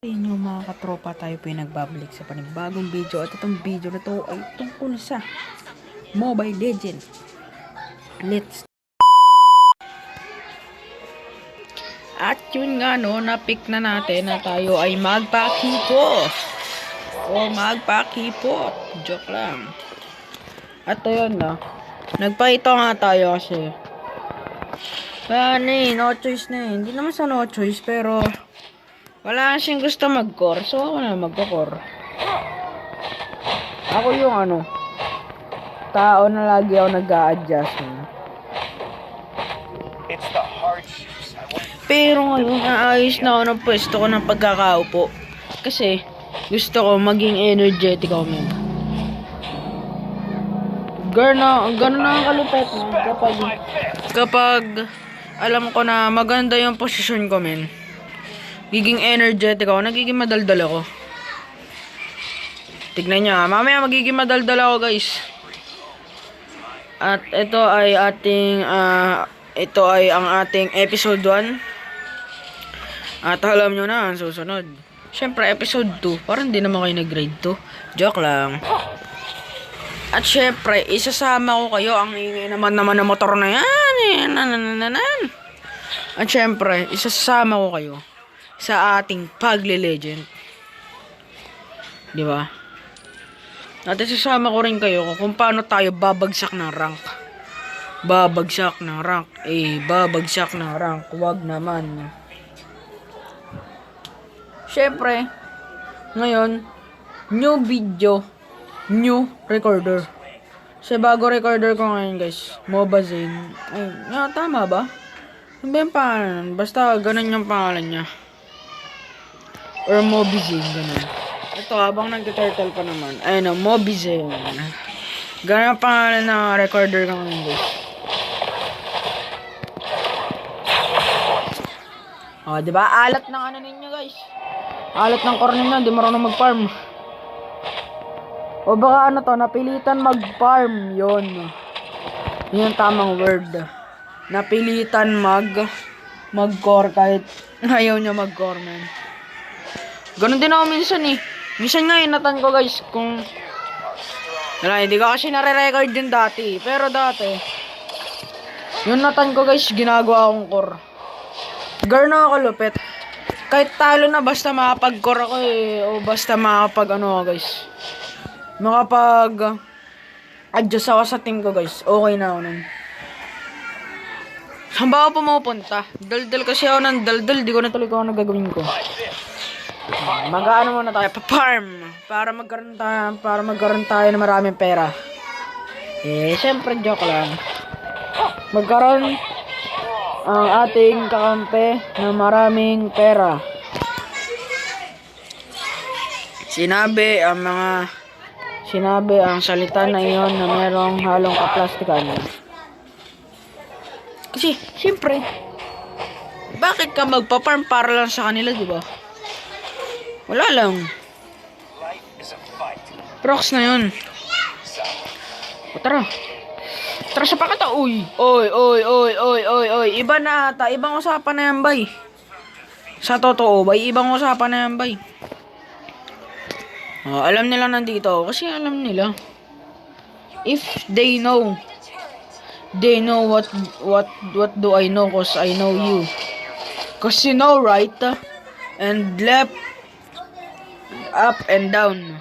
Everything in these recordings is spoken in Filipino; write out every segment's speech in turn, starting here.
Inyo mga katropa, tayo po yung nagbabalik sa panibagong video at itong video na to ay tungkol sa Mobile Legend. Let's At yun nga no, na-pick na natin na tayo ay magpakipot o magpakipot. Joke lang. At ayun na, nagpahito nga tayo kasi no choice na eh. Hindi naman sa no choice pero wala siyang gusto mag-core, so ako na magko-core. Ako yung tao na lagi ako nag-a-adjust. Pero ngayon, naayos na ako ng pwesto ko ng pagkakaupo. Kasi, gusto ko maging energetic ako, man. Gano'n na ang kalupet, man. Kapag alam ko na maganda yung posisyon ko, man. Giging energetic ako, nagiging madaldal ako. Tignan nyo mamaya magiging madaldal ako guys. At ito ay ang ating episode 1. At alam nyo na ang susunod. Syempre episode 2, parang hindi naman kayo nag-grade 2. Joke lang. At syempre, isasama ko kayo. Ang ingay naman ng motor na yan. At syempre, isasama ko kayo sa ating pagle-legend. Di ba? At isasama ko rin kayo kung paano tayo babagsak ng rank. Babagsak ng rank. Babagsak ng rank. Wag naman. Syempre, ngayon, new video, new recorder. Sa bago recorder ko ngayon guys, Mobazane. Tama ba? Ano ba yung pangalan? Basta ganun yung pangalan niya. Or Mobizane, ganun. Ito, habang nag-turtle pa naman. Ayun, Mobizane. Ganun ang pangalan ng recorder ko ngayon guys. Diba? Alat ng ninyo guys. Alat ng core ninyo, hindi marunong mag-farm. O baka napilitan mag-farm. Yun yung tamang word. Napilitan mag-core kahit ayaw niya mag-core, man. Ganun din ako minsan eh. Minsan nga inatan ko guys kung hindi ko kasi nare-record yun dati. Pero dati yung natan ko guys, ginagawa akong core. Ganun ako lupit. Kahit talo na basta makapag-core ako eh. O basta makapag guys. Makapag-adjust ako sa team ko guys. Okay na ako nun. Saan ba ako pumupunta? Daldal kasi ako ng daldal. Di ko na tuloy ko ano gagawin ko. Mag-ano muna tayo, pa-farm para magkaroon tayo ng maraming pera. Syempre joke lang. Magkaroon ang ating kakampi ng maraming pera. Sinabi ang salita na iyon na merong halong kaplastikan. Kasi, syempre, bakit ka magpa-farm para lang sa kanila, di ba? Wala lang. Prox na yun. Tara sa pakata. Oy. Iba na ata. Ibang usapan na yan, bay. Sa totoo, bay. Ibang usapan na yan, bay. Alam nila nandito ako. Kasi alam nila. If they know what do I know? Cause I know you. Cause you know right and left, up and down.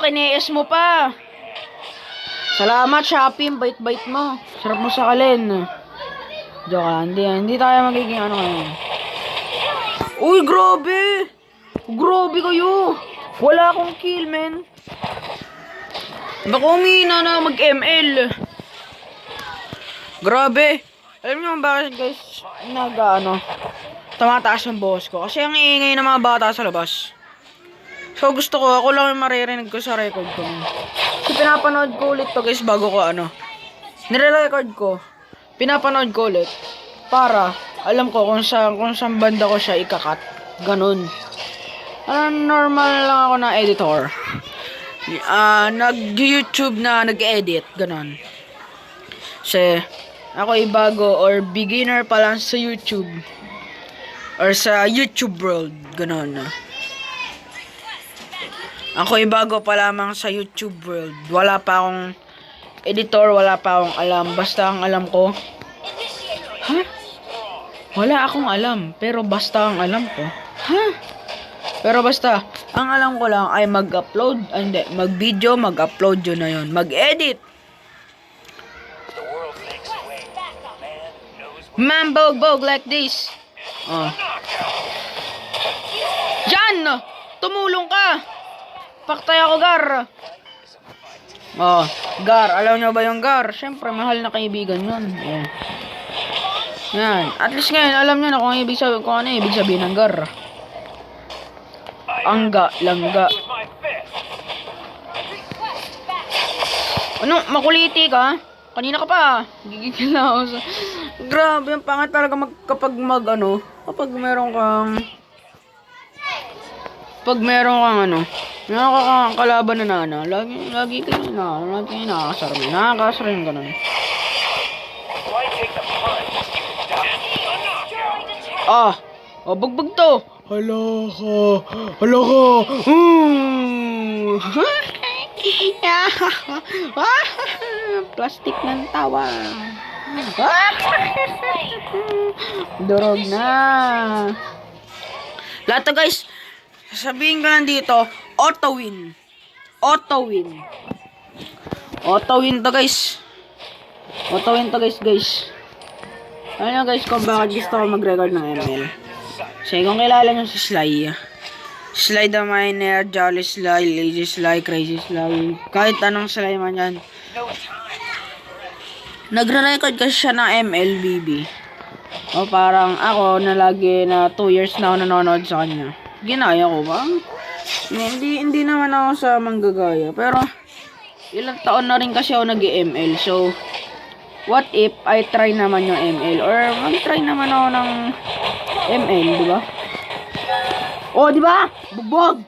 Kiniis mo pa. Salamat, Shopee. Bait-bait mo. Sarap mo sa kalin. Joke lang. Hindi tayo magiging ngayon. Uy, grabe. Grabe kayo. Wala akong kill, man. Baka umina na mag-ML. Grabe. Alam niyo bakit guys? Tumataas ang boss ko. Kasi ang iingay ng mga bata sa labas. So gusto ko, ako lang yung maririnig ko sa record ko. Kasi pinapanood ko ulit to guys bago ko nire-record ko. Pinapanood ko ulit. Para alam ko kung saan banda ko siya ikakat. Ganun. Normal lang ako na editor. Nag-YouTube na nag-edit. Ganun. Kasi ako ay bago or beginner pa lang sa YouTube. Or sa YouTube world, ganon. Ako'y bago pa lamang sa YouTube world. Wala pa akong editor, wala pa akong alam. Basta ang alam ko, ha? Wala akong alam, pero basta ang alam ko, ha? Pero basta, ang alam ko lang ay mag-upload, hindi, mag-video, mag-upload yun na yun. Mag-edit. Mambog-bog like this. Oh. Jan! Tumulong ka! Paktay ako, Gar. Oh, Gar. Alam nyo ba yung Gar? Siyempre, mahal na kaibigan yun. Yeah. Yan. At least ngayon, alam nyo na kung ano ibig sabihin ng Gar. Angga, langga. Ano? Makuliti ka? Kanina ka pa. Gigigil na ako sa... Grabe, ang pangat talaga kapag meron kang kalaban na lagi kayo nakakasar mo. Nakakasar yung ganun. Bugbog to. Hala ka. Plastic ng tawa. Durog na. Lahat to, guys. Sabihin ko lang dito, auto win to, guys. Guys. Ano guys, kung bakit gusto ko mag-record ng ML. Kasi kung kilala nyo si Sly the Miner, Jolly Sly, Lazy Sly, Crazy Sly, kahit anong Sly man yan. Nagre-record kasi siya ng MLBB. O parang ako na lagi na 2 years na ako nanonood sa kanya. Ginaya ko ba? Hindi naman ako sa manggagaya. Pero ilang taon na rin kasi ako nag-ML. So, what if I try naman yung ML? Or mag-try naman ako ng ML, di ba? Oh, di ba? Bugbog!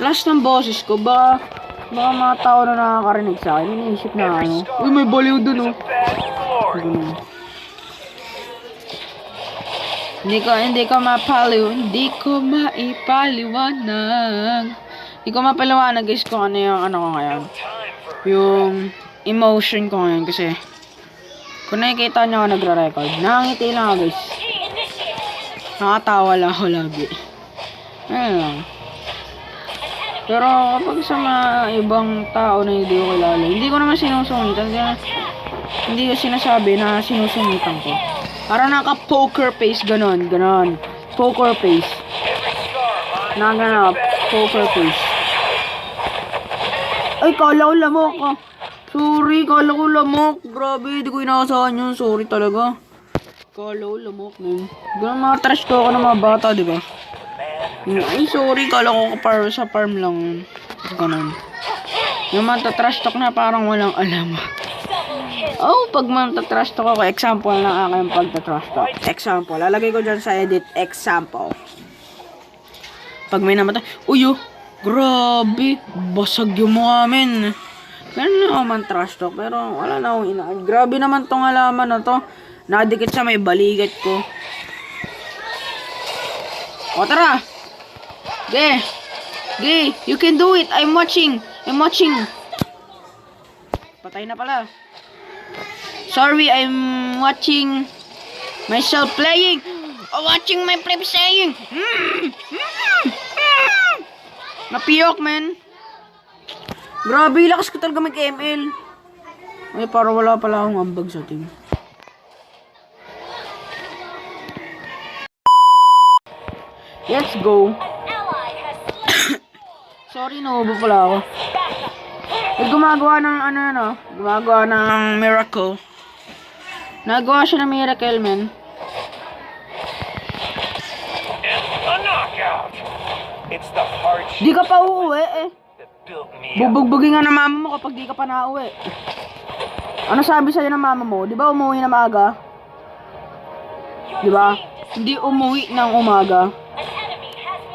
Last ng boses ko, baka mga tao na nakakarinig sa akin, iniisip na ano. Uy, may baliw dun, oh. Hindi ko mapaliwanag, guys, kung ano yung ano ko ngayon. Yung emotion ko ngayon, kasi kung nakikita nyo ako nagre-record, nakangiti lang ako, guys. Nakatawa lang ako lagi. Ayun lang. Pero kapag sa mga ibang tao na hindi ko kilala, hindi ko naman sinusungitan. Hindi ko sinasabi na sinusungitan ko. Parang naka-poker face, ganon. Poker face. Poker face. Ay, kala ko lamok ah. Sorry, kala ko lamok. Grabe, di ko inaasahan yun. Sorry talaga. Kala ko lamok, man. Ganun mga trash talk ng mga bata, di ba? Ay, sorry, kala ko sa farm lang yun. Ganun. Yung mga trash talk na parang walang alam. Oh, pag mga trash talk ako, example lang aking pagta-trash talk. Example, lalagay ko dyan sa edit, example. Pag may namatay, uyo, grabe, basag yung mukha men. Ganun ako man trash talk, pero wala na akong inaan. Grabe naman tong halaman na to. Nakadikit sa may balikat ko. O, tara! Gay, you can do it. I'm watching. Patay na pala. Sorry, I'm watching myself playing. Watching my play saying. Napiyok, man. Grabe, lakas ko talaga mag-ML. Ay, para wala pala akong ambag sa team. Let's go. Sorry, naubo pala ako. Gumagawa ng miracle. Nagawa siya ng miracle, man. Di ka pa uuwi, eh. Bubugbugin nga ng mama mo kapag di ka pa nauwi. Ano sabi sa'yo ng mama mo? Di ba umuwi na maaga? Di ba? Hindi umuwi ng umaga.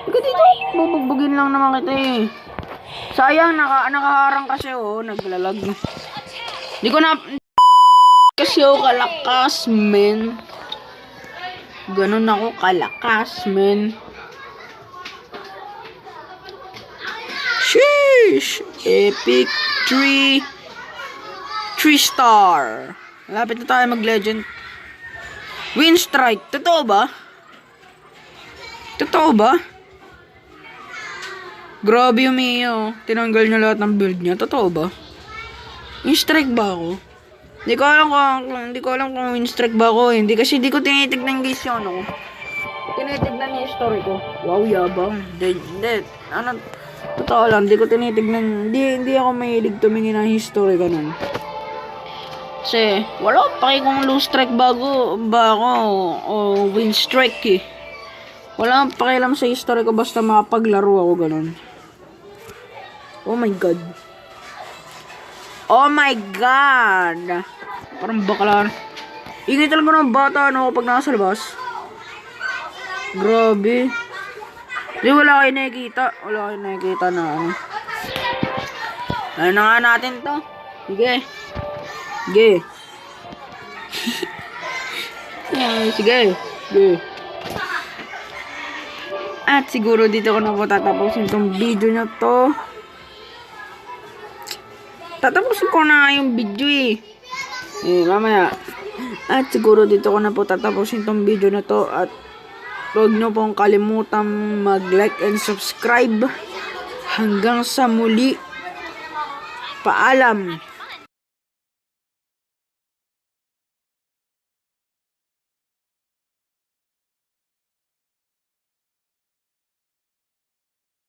Ika dito, bubugbugin lang naman kita eh. Sayang, nakaharang kasi oh, naglalag. Di ko na... Kasi oh, kalakas, men. Ganun ako kalakas, men. Sheesh! Epic 3 star. Malapit na tayo mag-legend. Win strike. Totoo ba? Totoo ba? Grabe yung Mio. Tinanggal niya lahat ng build niya. Totoo ba? Win strike ba ako? Hindi ko alam kung win strike ba ako. Hindi kasi hindi ko tinitignan guys yun. Ako. Tinitignan yung story ko. Wow, yabang. Hindi. Ano? Totoo lang. Hindi ko tinitignan. Hindi ako mahilig tumingin ng history ko nun. Kasi wala pa kung lose strike ba ako o win strike eh. Wala akong pakialam sa history ko basta makapaglaro ako ganun. Oh my god. Oh my god. Parang bakla. Ingay talaga ng bata ano pag nasa labas. Grabe. Di wala kayo nakikita. Wala kayo nakikita na ano. Ano na nga natin to. Sige. Sige. Sige. Sige. At siguro dito ko na po tatapusin itong video na to. Tatapusin ko na yung video eh. Mamaya. At siguro dito ko na po tatapusin itong video na to. At huwag nyo pong kalimutan mag-like and subscribe. Hanggang sa muli. Paalam.